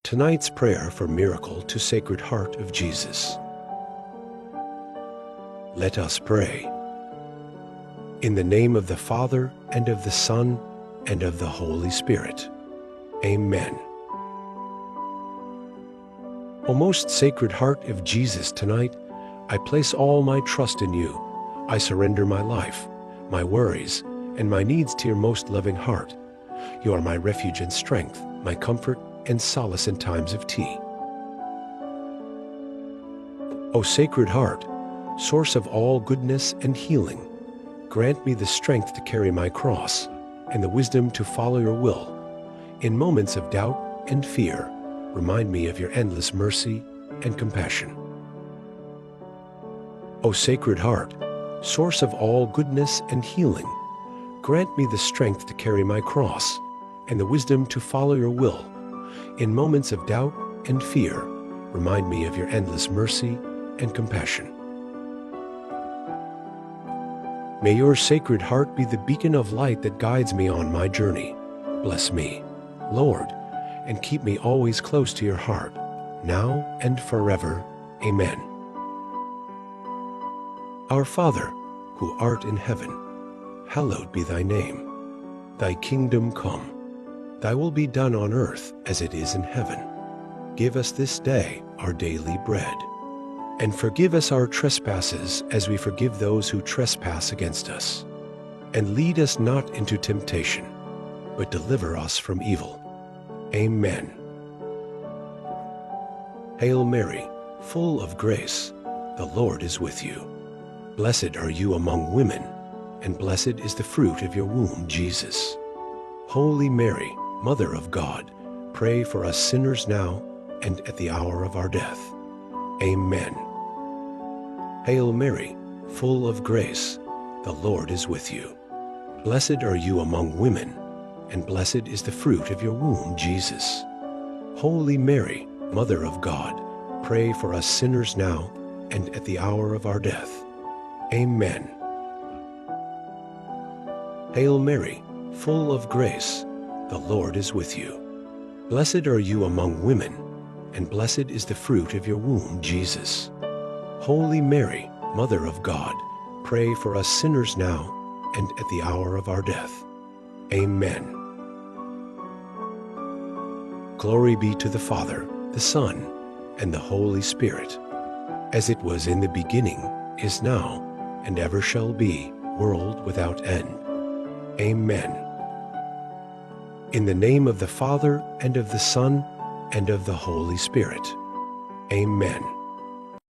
Tonight's prayer for miracle to Sacred Heart of Jesus. Let us pray. In the name of the Father, and of the Son, and of the Holy Spirit. Amen. O most Sacred Heart of Jesus, tonight I place all my trust in you. I surrender my life, my worries, and my needs to your most loving heart. You are my refuge and strength, my comfort and solace in times of tea. O Sacred Heart, source of all goodness and healing, grant me the strength to carry my cross and the wisdom to follow your will. In moments of doubt and fear, remind me of your endless mercy and compassion. O Sacred Heart, source of all goodness and healing, grant me the strength to carry my cross and the wisdom to follow your will. In moments of doubt and fear, remind me of your endless mercy and compassion. May your Sacred Heart be the beacon of light that guides me on my journey. Bless me, Lord, and keep me always close to your heart, now and forever. Amen. Our Father, who art in heaven, hallowed be thy name. Thy kingdom come. Thy will be done on earth as it is in heaven. Give us this day our daily bread. And forgive us our trespasses as we forgive those who trespass against us. And lead us not into temptation, but deliver us from evil. Amen. Hail Mary, full of grace, the Lord is with you. Blessed are you among women, and blessed is the fruit of your womb, Jesus. Holy Mary, Mother of God, pray for us sinners now and at the hour of our death. Amen. Hail Mary, full of grace, the Lord is with you. Blessed are you among women, and blessed is the fruit of your womb, Jesus. Holy Mary, Mother of God, pray for us sinners now and at the hour of our death. Amen. Hail Mary, full of grace, the Lord is with you. Blessed are you among women, and blessed is the fruit of your womb, Jesus. Holy Mary, Mother of God, pray for us sinners now and at the hour of our death. Amen. Glory be to the Father, the Son, and the Holy Spirit, as it was in the beginning, is now, and ever shall be, world without end. Amen. In the name of the Father, and of the Son, and of the Holy Spirit. Amen.